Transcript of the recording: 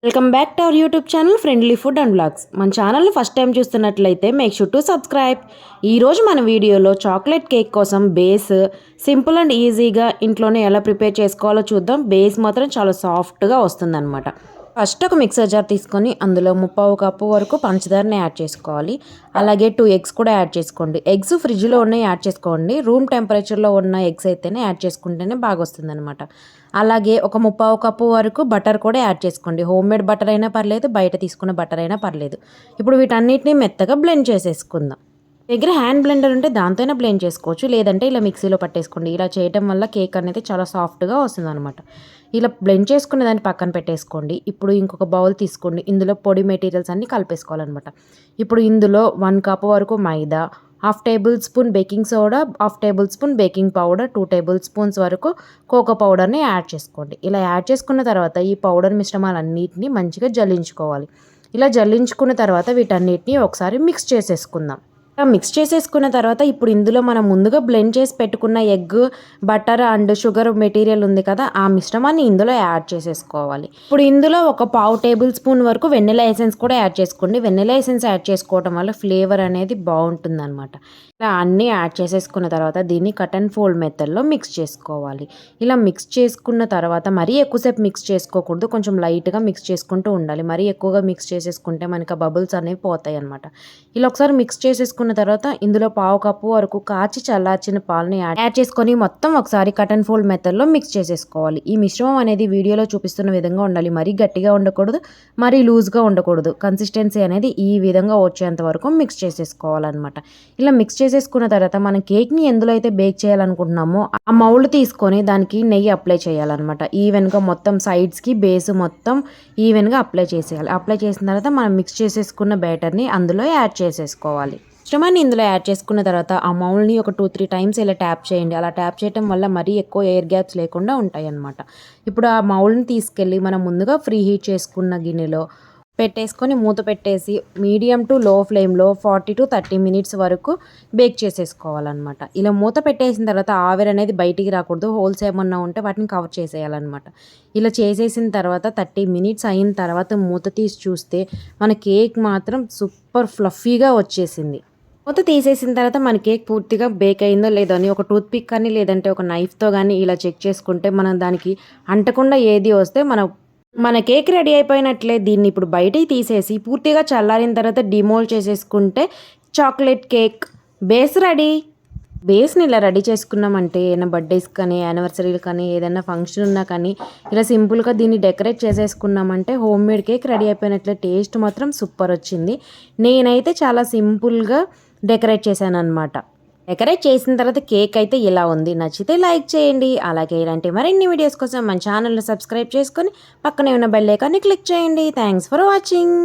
Welcome back to our YouTube channel friendly food and blogs. మన ఛానల్ని first time చూస్తున్నట్లయితే make sure to subscribe. ఈరోజు మన వీడియోలో చాక్లెట్ కేక్ కోసం బేస్ సింపుల్ అండ్ ఈజీగా ఇంట్లోనే ఎలా ప్రిపేర్ చేసుకోవాలో చూద్దాం. బేస్ మాత్రం చాలా సాఫ్ట్గా వస్తుందన్నమాట. ఫస్ట్ ఒక మిక్సర్ జార్ తీసుకొని అందులో 3/4 కప్పు వరకు పంచదారని యాడ్ చేసుకోవాలి. అలాగే 2 ఎగ్స్ కూడా యాడ్ చేసుకోండి. ఎగ్స్ ఫ్రిడ్జ్లో ఉన్నాయి యాడ్ చేసుకోండి. రూమ్ టెంపరేచర్లో ఉన్న ఎగ్స్ అయితేనే యాడ్ చేసుకుంటేనే బాగా వస్తుంది అనమాట. అలాగే ఒక 3/4 కప్పు వరకు బటర్ కూడా యాడ్ చేసుకోండి. హోమ్ మేడ్ బటర్ అయినా పర్లేదు, బయట తీసుకున్న బటర్ అయినా పర్లేదు. ఇప్పుడు వీటన్నిటిని మెత్తగా బ్లెండ్ చేసేసుకుందాం. దగ్గర హ్యాండ్ బ్లెండర్ ఉంటే దాంతోనే బ్లెండ్ చేసుకోవచ్చు, లేదంటే ఇలా మిక్సీలో పట్టేసుకోండి. ఇలా చేయడం వల్ల కేక్ అనేది చాలా సాఫ్ట్గా వస్తుంది అనమాట. ఇలా బ్లెండ్ చేసుకున్న దాన్ని పక్కన పెట్టేసుకోండి. ఇప్పుడు ఇంకొక బౌల్ తీసుకోండి. ఇందులో పొడి మెటీరియల్స్ అన్నీ కలిపేసుకోవాలన్నమాట. ఇప్పుడు ఇందులో 1 కప్ వరకు మైదా, 1/2 table spoon baking soda, 1/2 table spoon baking powder, 2 table spoons వరకు కోకో పౌడర్ని యాడ్ చేసుకోండి. ఇలా యాడ్ చేసుకున్న తర్వాత ఈ పౌడర్ మిశ్రమాలన్నింటినీ మంచిగా జల్లించుకోవాలి. ఇలా జల్లించుకున్న తర్వాత వీటన్నిటిని ఒకసారి మిక్స్ చేసేసుకుందాం. మిక్స్ చేసేసుకున్న తర్వాత ఇప్పుడు ఇందులో మనం ముందుగా బ్లెండ్ చేసి పెట్టుకున్న egg, butter and sugar material ఉంది కదా, ఆ మిశ్రమాన్ని ఇందులో యాడ్ చేసేసుకోవాలి. ఇప్పుడు ఇందులో ఒక 1/2 టేబుల్ స్పూన్ వరకు వెనిలా ఎసెన్స్ కూడా యాడ్ చేసుకోండి. వెనిలా ఎసెన్స్ యాడ్ చేసుకోవడం వల్ల ఫ్లేవర్ అనేది బాగుంటుంది అనమాట. ఇలా అన్నీ యాడ్ చేసేసుకున్న తర్వాత దీన్ని కట్ అండ్ ఫోల్డ్ మెథడ్లో మిక్స్ చేసుకోవాలి. ఇలా మిక్స్ చేసుకున్న తర్వాత మరీ ఎక్కువసేపు మిక్స్ చేసుకోకూడదు, కొంచెం లైట్గా మిక్స్ చేసుకుంటూ ఉండాలి. మరీ ఎక్కువగా మిక్స్ చేసేసుకుంటే మనకి ఆ బబుల్స్ అనేవి పోతాయి అనమాట. ఇలా ఒకసారి మిక్స్ చేసేసుకున్న తర్వాత ఇందులో 1/2 కప్పు వరకు కాచి చల్లార్చిన పాలని యాడ్ చేసుకొని మొత్తం ఒకసారి కట్ అండ్ ఫోల్డ్ మెథడ్లో మిక్స్ చేసేసుకోవాలి. ఈ మిశ్రమం అనేది వీడియోలో చూపిస్తున్న విధంగా ఉండాలి. మరీ గట్టిగా ఉండకూడదు, మరీ లూజ్గా ఉండకూడదు. కన్సిస్టెన్సీ అనేది ఈ విధంగా వచ్చేంత వరకు మిక్స్ చేసేసుకోవాలన్నమాట. ఇలా మిక్స్ చేసేసుకున్న తర్వాత మనం కేక్ని ఎందులో అయితే బేక్ చేయాలనుకుంటున్నామో ఆ మౌల్డ్ తీసుకొని దానికి నెయ్యి అప్లై చేయాలన్నమాట. ఈవెన్గా మొత్తం సైడ్స్కి బేస్ మొత్తం ఈవెన్గా అప్లై చేసేయాలి. అప్లై చేసిన తర్వాత మనం మిక్స్ చేసేసుకున్న బ్యాటర్ని అందులో యాడ్ చేసేసుకోవాలి. మిశ్రమాన్ని ఇందులో యాడ్ చేసుకున్న తర్వాత ఆ మౌల్డ్ని ఒక 2-3 టైమ్స్ ఇలా ట్యాప్ చేయండి. అలా ట్యాప్ చేయడం వల్ల మరీ ఎక్కువ ఎయిర్ గ్యాప్స్ లేకుండా ఉంటాయి అన్నమాట. ఇప్పుడు ఆ మౌల్డ్ని తీసుకెళ్ళి మనం ముందుగా ఫ్రీ హీట్ చేసుకున్న గిన్నెలో పెట్టేసుకొని మూత పెట్టేసి మీడియం టు లో ఫ్లేమ్లో 40 to 30 మినిట్స్ వరకు బేక్ చేసేసుకోవాలన్నమాట. ఇలా మూత పెట్టేసిన తర్వాత ఆవిరి అనేది బయటికి రాకూడదు. హోల్స్ ఏమన్నా ఉంటే వాటిని కవర్ చేసేయాలన్నమాట. ఇలా చేసేసిన తర్వాత 30 మినిట్స్ అయిన తర్వాత మూత తీసి చూస్తే మన కేక్ మాత్రం సూపర్ ఫ్లఫీగా వచ్చేసింది. మూత తీసేసిన తర్వాత మన కేక్ పూర్తిగా బేక్ అయిందో లేదో అని ఒక టూత్ పిక్ కానీ లేదంటే ఒక నైఫ్తో కానీ ఇలా చెక్ చేసుకుంటే మనం దానికి అంటకుండా ఏది వస్తే మన కేక్ రెడీ అయిపోయినట్లే. దీన్ని ఇప్పుడు బయటికి తీసేసి పూర్తిగా చల్లారిన తర్వాత డిమోల్డ్ చేసేసుకుంటే చాక్లెట్ కేక్ బేస్ రెడీ. బేస్ని ఇలా రెడీ చేసుకున్నామంటే ఏదైనా బర్త్డేస్ కానీ యానివర్సరీలు కానీ ఏదైనా ఫంక్షన్ ఉన్నా కానీ ఇలా సింపుల్గా దీన్ని డెకరేట్ చేసేసుకున్నామంటే హోమ్ మేడ్ కేక్ రెడీ అయిపోయినట్లే. టేస్ట్ మాత్రం సూపర్ వచ్చింది. నేనైతే చాలా సింపుల్గా డెకరేట్ చేశాను అనమాట. డెకరేట్ చేసిన తర్వాత కేక్ అయితే ఇలా ఉంది. నచ్చితే లైక్ చేయండి. అలాగే ఇలాంటి మరిన్ని వీడియోస్ కోసం మన ఛానల్ని సబ్స్క్రైబ్ చేసుకొని పక్కనే ఉన్న బెల్ ఐకాన్ని క్లిక్ చేయండి. Thanks for watching.